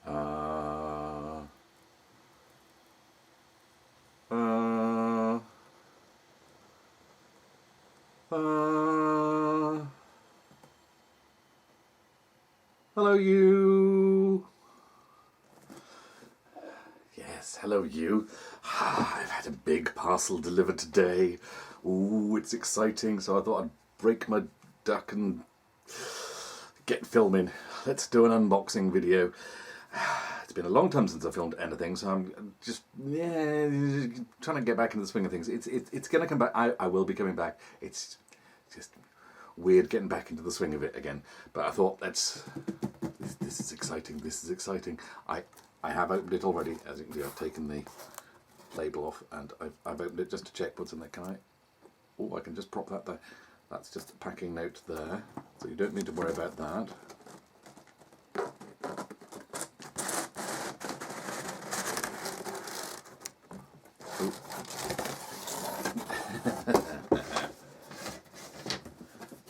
Uh, hello you. Yes, hello you. I've had a big parcel delivered today. Ooh, it's exciting, so I thought I'd break my duck and get filming. Let's do an unboxing video. It's been a long time since I filmed anything, so I'm just trying to get back into the swing of things. It's going to come back. I will be coming back. It's just weird getting back into the swing of it again. But I thought this is exciting. This is exciting. I have opened it already. As you can see, I've taken the label off and I've opened it just to check what's in there. Can I? Oh, I can just prop that there. That's just a packing note there, so you don't need to worry about that.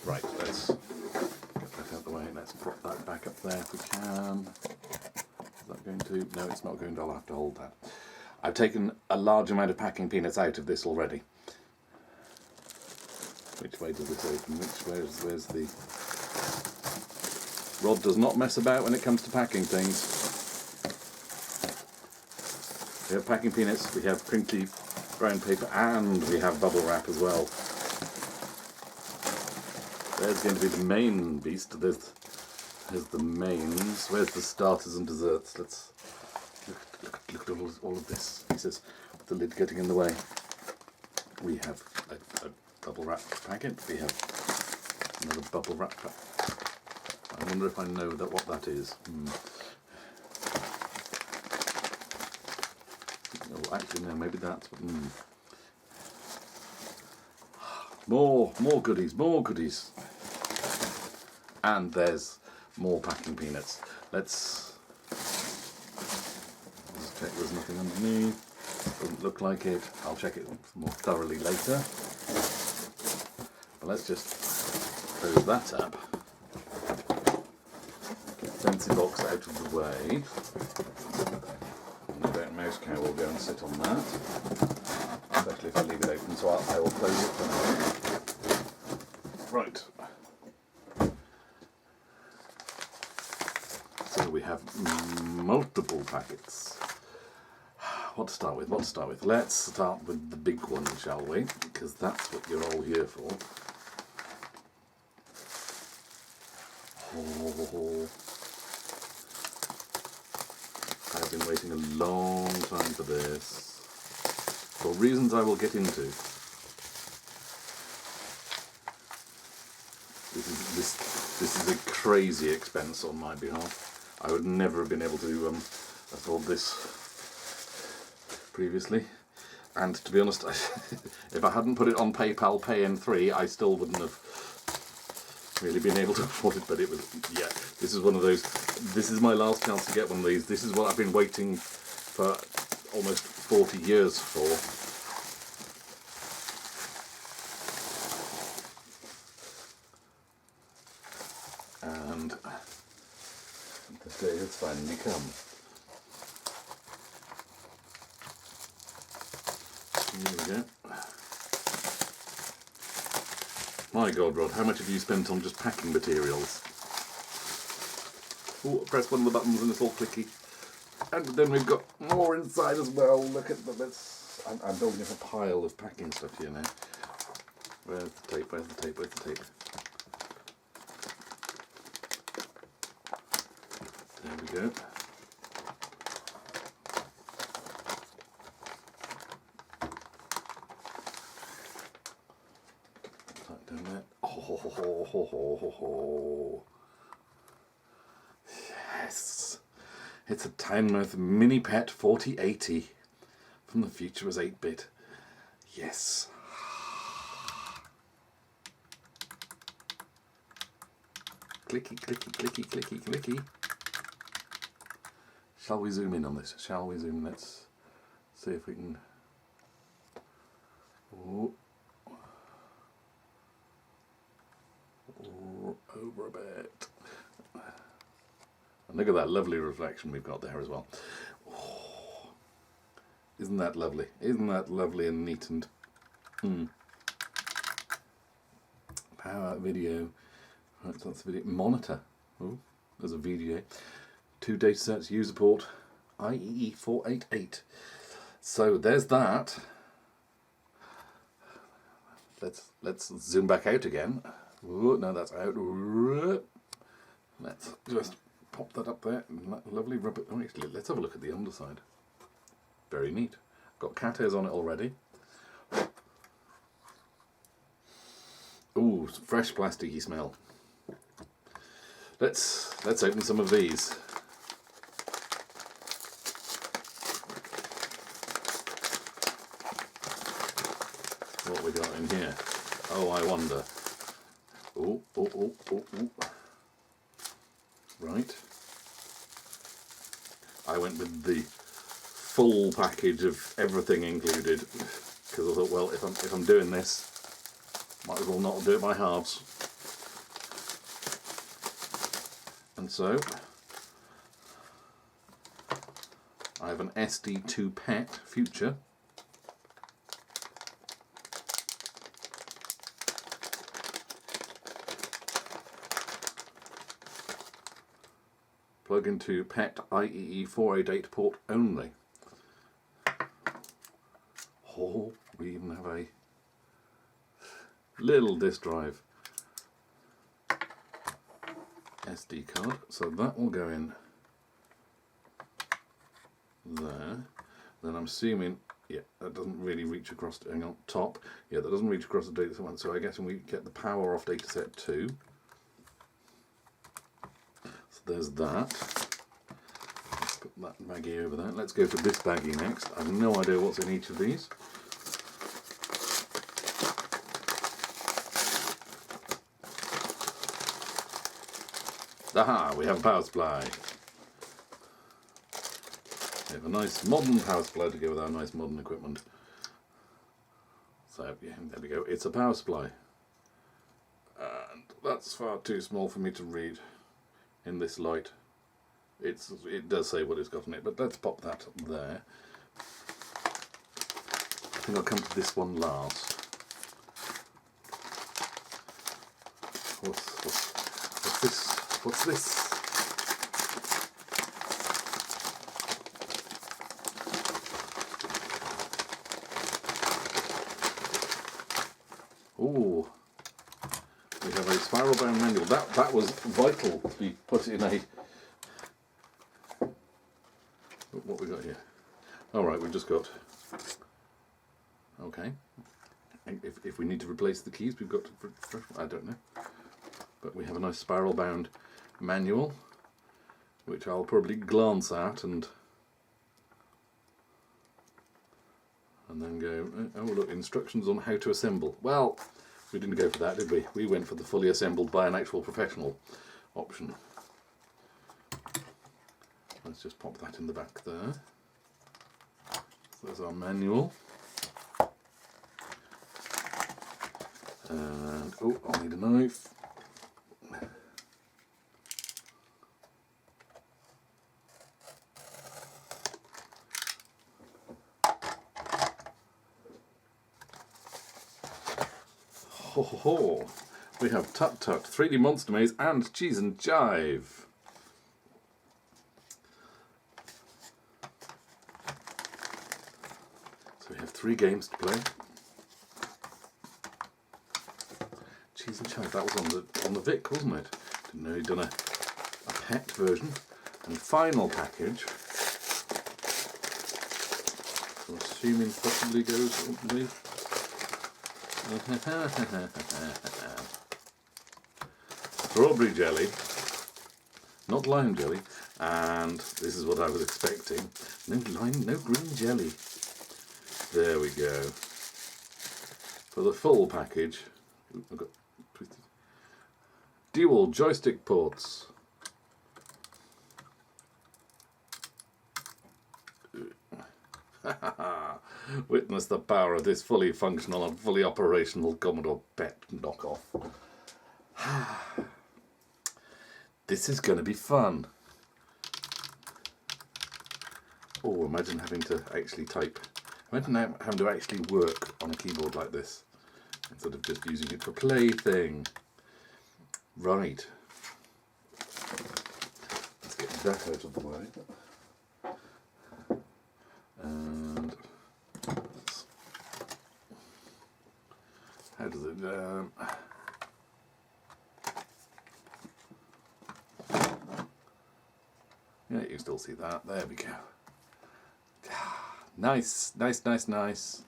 Right, let's get that out of the way. Let's prop that back up there if we can. Is that going to? No, it's not going to. I'll have to hold that. I've taken a large amount of packing peanuts out of this already. Which way does it open? Where's the... Rod does not mess about when it comes to packing things. We have packing peanuts, we have crinkly brown paper, and we have bubble wrap as well. There's going to be the main beast. There's the mains. Where's the starters and desserts? Let's look at all of this pieces with the lid getting in the way. We have a bubble wrap packet. We have another bubble wrap pack. I wonder if I know what that is. Oh, actually no, maybe that's... More goodies, more goodies. And there's more packing peanuts. Let's check there's nothing underneath. Doesn't look like it. I'll check it more thoroughly later. But let's just close that up. Get the fancy box out of the way. No doubt Mouse Cow will go and sit on that. Especially if I leave it open, so I will close it for now. Right. So we have multiple packets. What to start with? Let's start with the big one, shall we? Because that's what you're all here for. Oh. I've been waiting a long time for this, for reasons I will get into. This is a crazy expense on my behalf. I would never have been able to afford this previously, and to be honest, if I hadn't put it on PayPal Pay in 3, I still wouldn't have really been able to afford it. But it was, yeah, this is one of those. This is my last chance to get one of these. This is what I've been waiting for almost 40 years for. And the day has finally come. Here we go. My God, Rod, how much have you spent on just packing materials? Oh, press one of the buttons and it's all clicky. And then we've got more inside as well. Look at this. I'm building up a pile of packing stuff here now. Where's the tape? Where's the tape? Where's the tape? There we go. Down there. Oh, yes, it's a Tynemouth Mini Pet 4080 from the future as 8-bit. Yes. Clicky, clicky, clicky, clicky, clicky. Shall we zoom in on this? Shall we zoom? Let's see if we can. Oh. Over a bit. look at that lovely reflection we've got there as well. Oh, isn't that lovely? Isn't that lovely and neat and power video. Right, so that's the video monitor. Oh, there's a VGA. 2 datasets, user port, IEE488. So there's that. Let's zoom back out again. Ooh, no, that's out. Let's just pop that up there. Lovely rubber. Oh, actually, let's have a look at the underside. Very neat. Got cat hairs on it already. Ooh, fresh plasticky smell. Let's open some of these. What we got in here? Oh, I wonder. Oh. Right. I went with the full package of everything included because I thought, well, if I'm doing this, might as well not do it by halves. And so I have an SD2 PET Future. Plug into PET IEE488 port only. Oh, we even have a little disk drive SD card, so that will go in there. Then I'm assuming, yeah, that doesn't really reach across to, hang on, top. Yeah, that doesn't reach across the dataset one, so I guess when we get the power off dataset 2. So there's that. Let's put that baggie over there. Let's go for this baggie next. I have no idea what's in each of these. Aha, we have a power supply. We have a nice modern power supply to go with our nice modern equipment. So, yeah, there we go. It's a power supply. And that's far too small for me to read in this light. It does say what it's got in it, but let's pop that there. I think I'll come to this one last. What's this? What's this? Oh, we have a spiral bound manual. That was vital to be put in a. What we got here? All right, we've just got. Okay. If we need to replace the keys, we've got. I don't know. But we have a nice spiral bound manual, which I'll probably glance at and then go, oh look, instructions on how to assemble. Well, we didn't go for that, did we? We went for the fully assembled by an actual professional option. Let's just pop that in the back there. So there's our manual. And, oh, I'll need a knife. Ho ho ho! We have Tut Tut, 3D Monster Maze, and Cheese and Chive. So we have 3 games to play. Cheese and Chive, that was on the Vic, wasn't it? Didn't know he'd done a PET version. And final package. I'm assuming possibly goes underneath. Strawberry jelly, not lime jelly, and this is what I was expecting. No lime, no green jelly. There we go. For the full package, I've got twisted. Dual joystick ports. Witness the power of this fully functional and fully operational Commodore PET knockoff. This is going to be fun. Imagine having to actually type. Imagine having to actually work on a keyboard like this instead of just using it for plaything. Right. Let's get that out of the way. And how does it? Yeah, you can still see that. There we go. Nice, nice, nice, nice.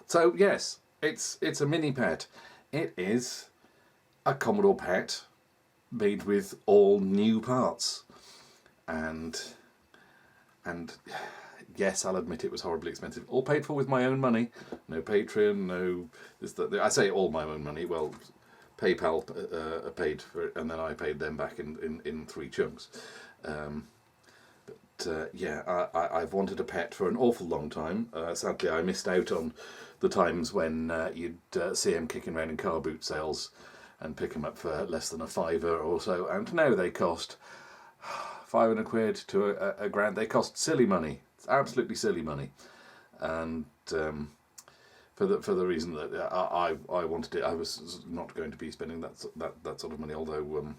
So yes, it's a mini pet. It is a Commodore pet made with all new parts, and yes, I'll admit it was horribly expensive. All paid for with my own money. No Patreon, no this that. I say all my own money. Well, PayPal paid for it, and then I paid them back in 3 chunks. Yeah, I've wanted a pet for an awful long time. Sadly, I missed out on the times when you'd see them kicking around in car boot sales and pick them up for less than a £5 or so, and now they cost £500 to a grand. They cost silly money. It's absolutely silly money, and for the reason that I wanted it, I was not going to be spending that sort of money. Although we're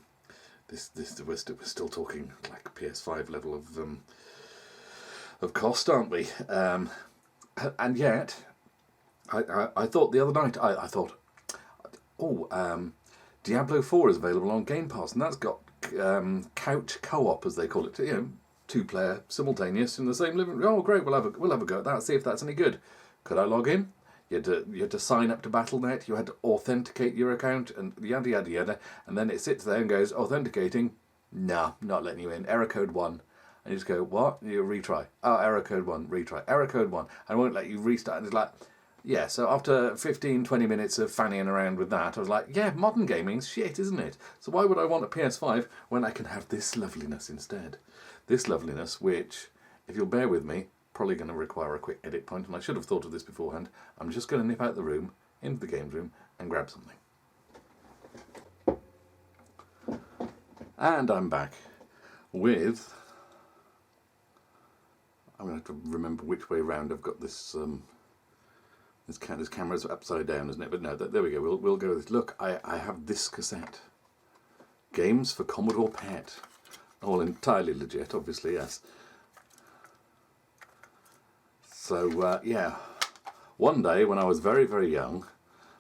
still talking like PS5 level of cost, aren't we? And yet, I thought the other night, I thought, Diablo 4 is available on Game Pass, and that's got couch co-op, as they call it. 2-player simultaneous in the same living room. Oh, great! We'll have a go at that. See if that's any good. Could I log in? You had to sign up to Battle.net. You had to authenticate your account, and yada yada yada. And then it sits there and goes, authenticating. Nah, not letting you in. Error code 1. And you just go, what? You retry. Oh, error code 1. Retry. Error code 1. And it won't let you restart. And it's like, yeah. So after 15-20 minutes of fannying around with that, I was like, yeah, modern gaming's shit, isn't it? So why would I want a PS5 when I can have this loveliness instead? This loveliness, which, if you'll bear with me, probably going to require a quick edit point, and I should have thought of this beforehand. I'm just going to nip out the room, into the games room, and grab something. And I'm back with... I'm going to have to remember which way round I've got this... this camera's upside down, isn't it? But no, there we go. We'll go with this. Look, I have this cassette. Games for Commodore PET. All entirely legit, obviously, yes. So, yeah, one day when I was very, very young,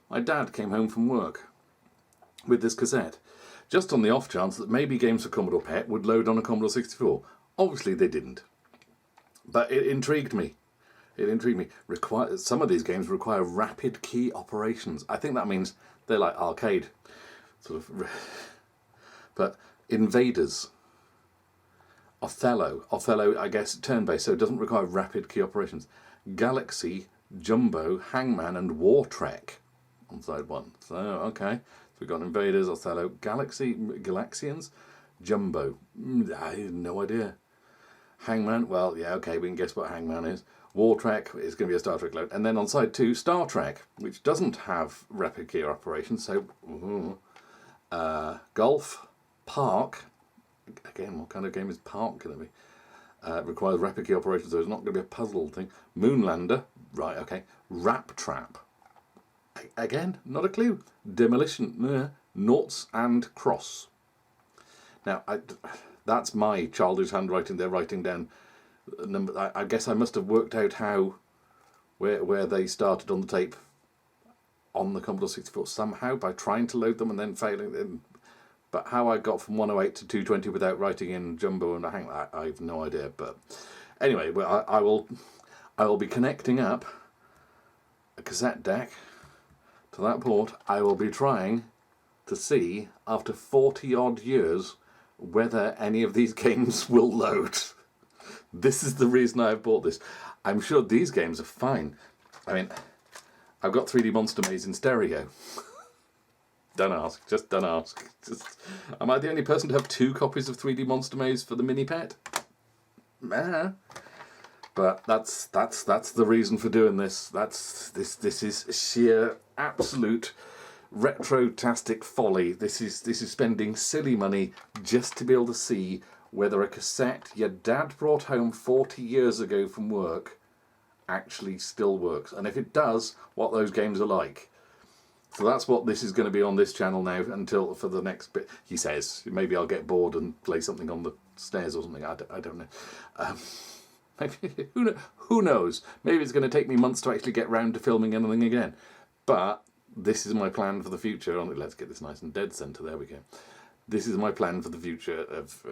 my dad came home from work with this cassette, just on the off chance that maybe Games for Commodore PET would load on a Commodore 64. Obviously they didn't, but it intrigued me. Some of these games require rapid key operations. I think that means they're like arcade, sort of. But Invaders, Othello, I guess, turn-based, so it doesn't require rapid key operations. Galaxy, Jumbo, Hangman, and War Trek on side 1. So, okay. So we've got Invaders, Othello, Galaxians, Jumbo. I have no idea. Hangman, well, yeah, okay, we can guess what Hangman is. War Trek is going to be a Star Trek load. And then on side 2, Star Trek, which doesn't have rapid key operations, so... Golf, Park... Again, what kind of game is Park going to be? Requires rapid key operations, so it's not going to be a puzzle thing. Moonlander, right, okay. Rat Trap. Again, not a clue. Demolition, Noughts and Cross. Now, that's my childish handwriting there, writing down number. I guess I must have worked out where they started on the tape on the Commodore 64 somehow by trying to load them and then failing. But how I got from 108 to 220 without writing in Jumbo and Hang, I have no idea. But anyway, well, I will be connecting up a cassette deck to that port. I will be trying to see, after 40 odd years, whether any of these games will load. This is the reason I've bought this. I'm sure these games are fine. I mean, I've got 3D Monster Maze in stereo. Don't ask, just don't ask. Am I the only person to have 2 copies of 3D Monster Maze for the mini pet? Nah. But that's the reason for doing this. This is sheer absolute retrotastic folly. This is spending silly money just to be able to see whether a cassette your dad brought home 40 years ago from work actually still works, and if it does, what those games are like. So that's what this is going to be on this channel now until for the next bit. He says maybe I'll get bored and play something on the stairs or something. I don't know. Maybe, who knows? Maybe it's going to take me months to actually get round to filming anything again. But this is my plan for the future. Let's get this nice and dead centre. There we go. This is my plan for the future of,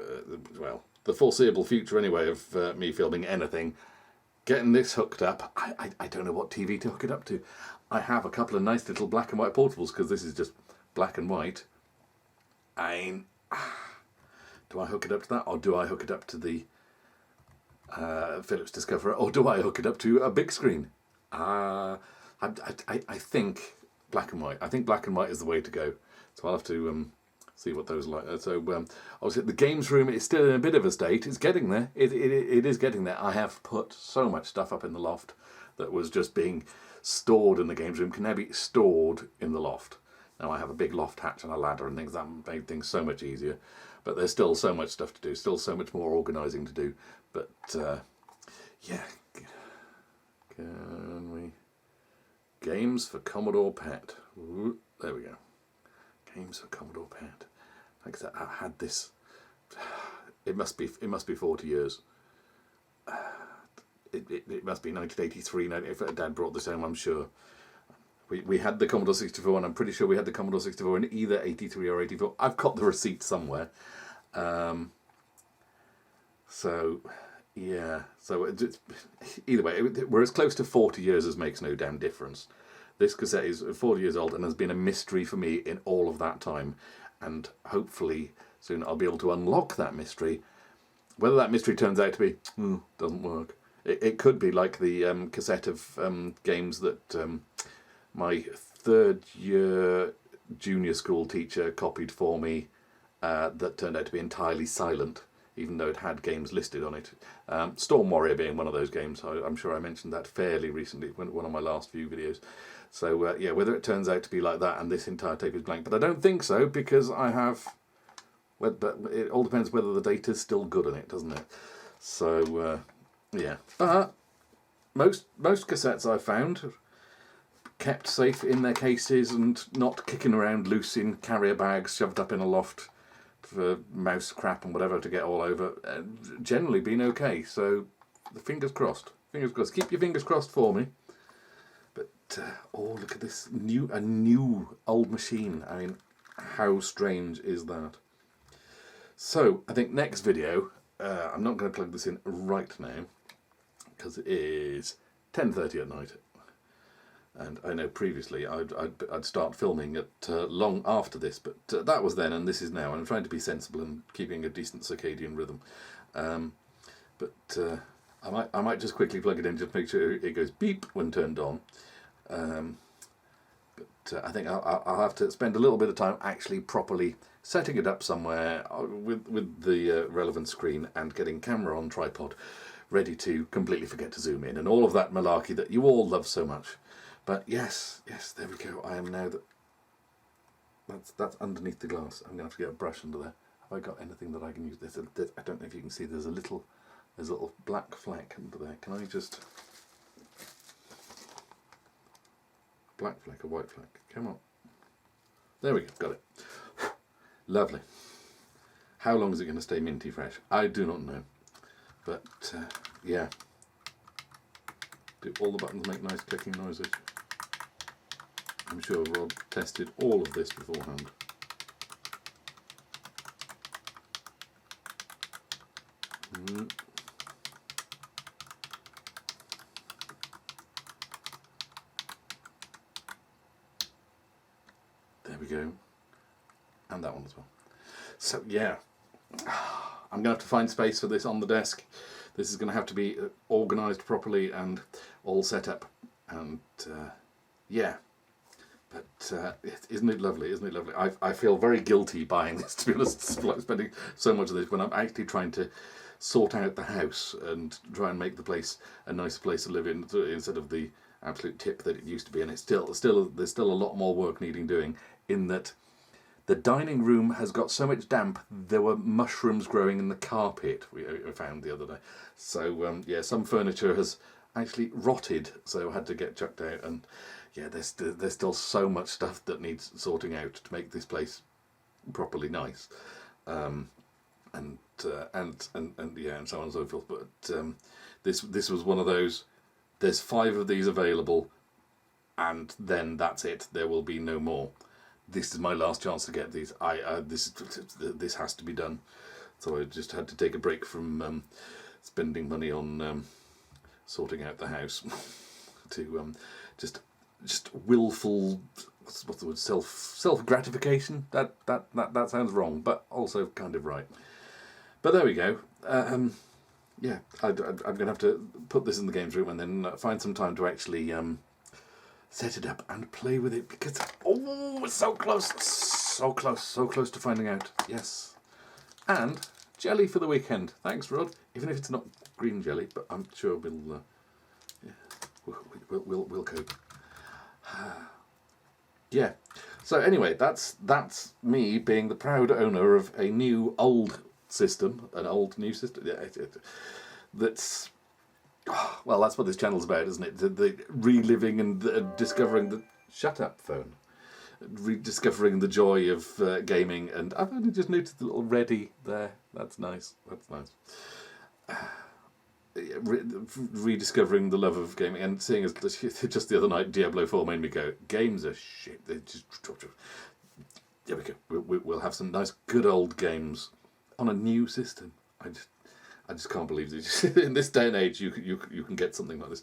well, the foreseeable future anyway, of me filming anything. Getting this hooked up. I don't know what TV to hook it up to. I have a couple of nice little black and white portables because this is just black and white. Do I hook it up to that, or do I hook it up to the Philips Discoverer, or do I hook it up to a big screen? I think black and white. I think black and white is the way to go. So I'll have to see what those are like. So obviously the games room is still in a bit of a state. It's getting there. It is getting there. I have put so much stuff up in the loft that was just being stored in the games room can now be stored in the loft. Now I have a big loft hatch and a ladder and things that made things so much easier. But there's still so much stuff to do. Still so much more organising to do. But yeah, can we? Games for Commodore PET. Ooh, there we go. Games for Commodore PET. Like I said, I had this. It must be 40 years. It must be 1983. If Dad brought this home, I'm sure. We had the Commodore 64, and I'm pretty sure we had the Commodore 64 in either 83 or 84. I've got the receipt somewhere. So, yeah. So, either way, we're as close to 40 years as makes no damn difference. This cassette is 40 years old and has been a mystery for me in all of that time. And hopefully soon I'll be able to unlock that mystery. Whether that mystery turns out to be, doesn't work. It could be like the cassette of games that my third year junior school teacher copied for me that turned out to be entirely silent, even though it had games listed on it. Storm Warrior being one of those games. I'm sure I mentioned that fairly recently, one of my last few videos. So yeah, whether it turns out to be like that and this entire tape is blank, but I don't think so, because I have. But it all depends whether the data's still good on it, doesn't it? So yeah, but most cassettes I've found kept safe in their cases and not kicking around loose in carrier bags shoved up in a loft for mouse crap and whatever to get all over. Generally been okay. So the fingers crossed. Fingers crossed. Keep your fingers crossed for me. But oh, look at this a new old machine. I mean, how strange is that? So I think next video, I'm not going to plug this in right now because it is 10:30 at night, and I know previously I'd start filming at long after this, but that was then and this is now, and I'm trying to be sensible and keeping a decent circadian rhythm. But I might just quickly plug it in, just make sure it goes beep when turned on. But I think I'll have to spend a little bit of time actually properly setting it up somewhere with the relevant screen and getting camera on tripod ready to completely forget to zoom in and all of that malarkey that you all love so much. But yes, there we go. I am now that's underneath the glass. I'm going to have to get a brush under there. Have I got anything that I can use? I don't know if you can see, there's a little black fleck under there. Can I just... Black fleck or white fleck? Come on. There we go, got it. Lovely. How long is it going to stay minty fresh? I do not know. But, yeah. Do all the buttons make nice clicking noises? I'm sure Rod tested all of this beforehand. There we go. And that one as well. So yeah, I'm going to have to find space for this on the desk. This is going to have to be organised properly and all set up. And yeah, but isn't it lovely? Isn't it lovely? I feel very guilty buying this, to be honest, spending so much of this when I'm actually trying to sort out the house and try and make the place a nicer place to live in, instead of the absolute tip that it used to be, and there's still a lot more work needing doing. In that, the dining room has got so much damp. There were mushrooms growing in the carpet. We found the other day. So yeah, some furniture has actually rotted, so had to get chucked out. And yeah, there's still so much stuff that needs sorting out to make this place properly nice. And yeah, and so on and so forth. But this was one of those. There's 5 of these available, and then that's it. There will be no more. This is my last chance to get these. This has to be done. So I just had to take a break from spending money on sorting out the house to just willful, what's the word, self gratification. That sounds wrong, but also kind of right. But there we go. Yeah, I'm going to have to put this in the games room and then find some time to actually set it up and play with it, because it's so close to finding out. Yes. And jelly for the weekend. Thanks, Rod. Even if it's not green jelly, but I'm sure we'll cope. Yeah. So anyway, that's me being the proud owner of a new old system, new system. Yeah, that's, well, that's what this channel's about, isn't it? The reliving and discovering the shut up phone, rediscovering the joy of gaming. And I've only just noticed the little ready there. That's nice. Rediscovering the love of gaming, and seeing as just the other night Diablo 4 made me go, games are shit. They just, there we go. We'll have some nice good old games on a new system. I just can't believe it. In this day and age, you can get something like this.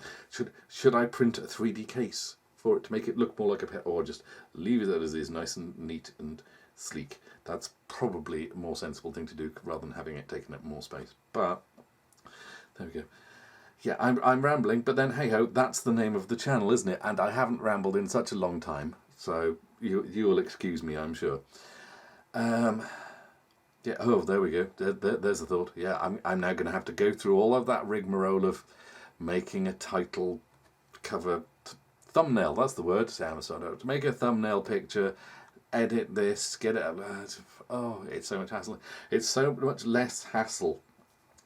Should I print a 3D case for it to make it look more like a pet, or just leave it as it is, nice and neat and sleek? That's probably a more sensible thing to do rather than having it taking up more space. But there we go. Yeah, I'm rambling, but then hey ho, that's the name of the channel, isn't it? And I haven't rambled in such a long time, so you will excuse me, I'm sure. Yeah. Oh, there we go. There's the thought. Yeah, I'm now going to have to go through all of that rigmarole of making a title, cover, thumbnail. That's the word. To make a thumbnail picture, edit this, get it. Oh, it's so much hassle. It's so much less hassle.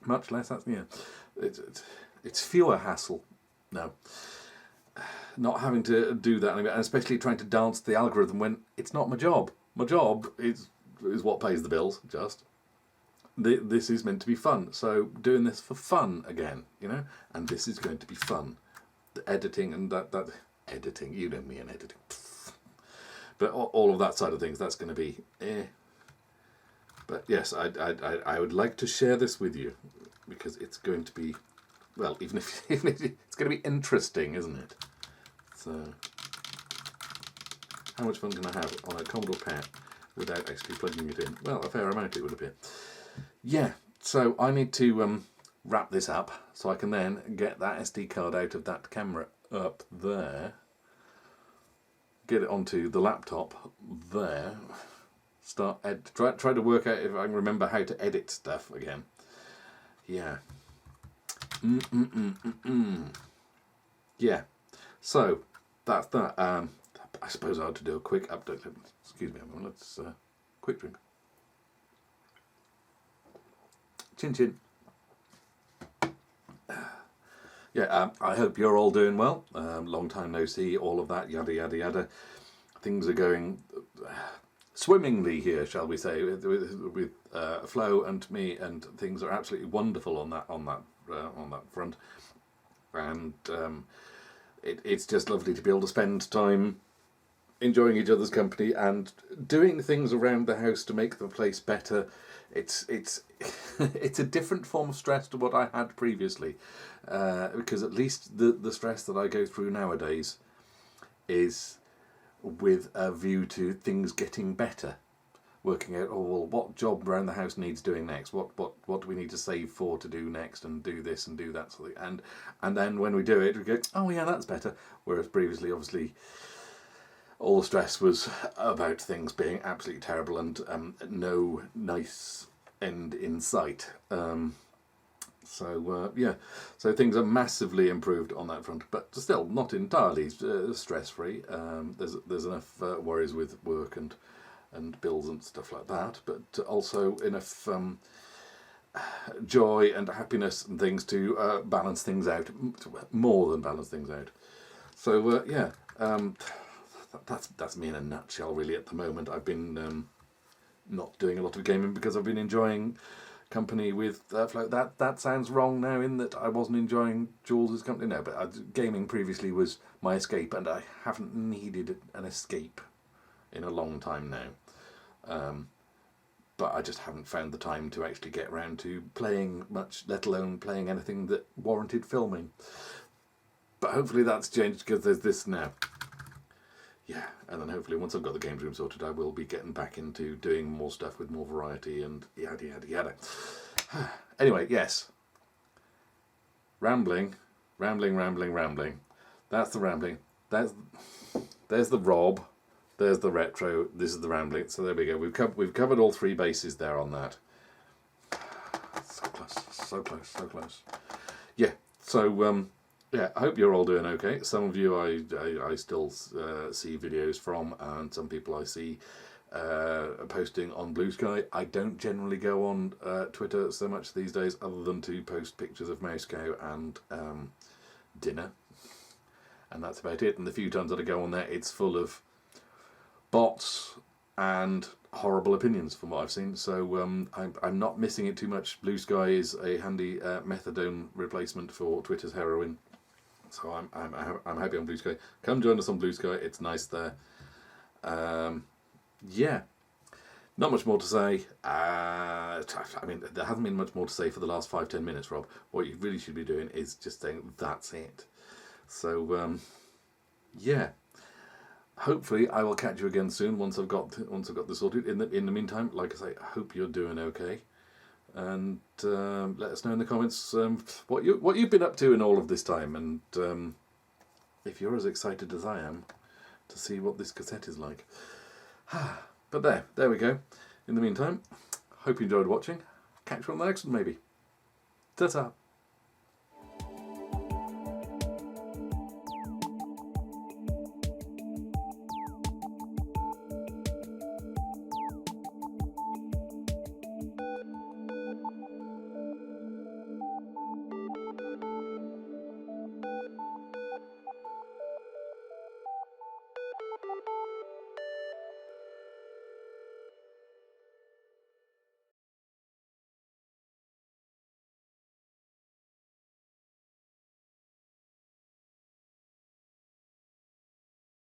Much less hassle. Yeah. It's fewer hassle. No. Not having to do that, and especially trying to dance the algorithm when it's not my job. My job is what pays the bills. Just this is meant to be fun, so doing this for fun again, and this is going to be fun. The editing and that editing, you know me and editing, but all of that side of things, that's going to be But yes, I would like to share this with you, because it's going to be, well, even if it's going to be interesting, isn't it? So how much fun can I have on a Commodore PET without actually plugging it in? Well, a fair amount, it would appear. Yeah, so I need to wrap this up so I can then get that SD card out of that camera up there, get it onto the laptop there, start try to work out if I can remember how to edit stuff again. Yeah. Yeah. So that's that. I suppose I ought to do a quick update. Excuse me, everyone. Let's quick drink. Chin chin. Yeah, I hope you're all doing well. Long time no see, all of that, yada yada yada. Things are going swimmingly here, shall we say, with Flo and me, and things are absolutely wonderful on that front. And it's just lovely to be able to spend time enjoying each other's company and doing things around the house to make the place better. It's it's a different form of stress to what I had previously, because at least the stress that I go through nowadays is with a view to things getting better, working out, oh well, what job around the house needs doing next, what do we need to save for to do next, and do this and do that sort of thing. And then when we do it, we go, oh yeah, that's better. Whereas previously, obviously, all the stress was about things being absolutely terrible and no nice end in sight. So yeah, so things are massively improved on that front, but still not entirely stress-free. There's enough worries with work and bills and stuff like that, but also enough joy and happiness and things to balance things out, more than balance things out. So yeah, that's me in a nutshell really at the moment. I've been not doing a lot of gaming because I've been enjoying company with Float. That sounds wrong now in that I wasn't enjoying Jules' company. No, but gaming previously was my escape, and I haven't needed an escape in a long time now. But I just haven't found the time to actually get around to playing much, let alone playing anything that warranted filming. But hopefully that's changed because there's this now. Yeah, and then hopefully once I've got the games room sorted, I will be getting back into doing more stuff with more variety and yada yada yada. Anyway, yes. Rambling. That's the rambling. There's the Rob. There's the retro. This is the rambling. So there we go. We've covered all three bases there on that. So close. Yeah. So yeah, I hope you're all doing okay. Some of you I still see videos from, and some people I see posting on Blue Sky. I don't generally go on Twitter so much these days, other than to post pictures of Moscow and dinner, and that's about it. And the few times that I go on there, it's full of bots and horrible opinions from what I've seen. So I'm not missing it too much. Blue Sky is a handy methadone replacement for Twitter's heroin. So I'm happy on Blue Sky. Come join us on Blue Sky. It's nice there. Yeah, not much more to say. I mean, there hasn't been much more to say for the last 5-10 minutes, Rob. What you really should be doing is just saying that's it. So yeah. Hopefully, I will catch you again soon once I've got this sorted. In the meantime, like I say, I hope you're doing okay, and let us know in the comments what you've been up to in all of this time, and if you're as excited as I am to see what this cassette is like. But there we go. In the meantime, hope you enjoyed watching. Catch you on the next one, maybe. Ta-ta.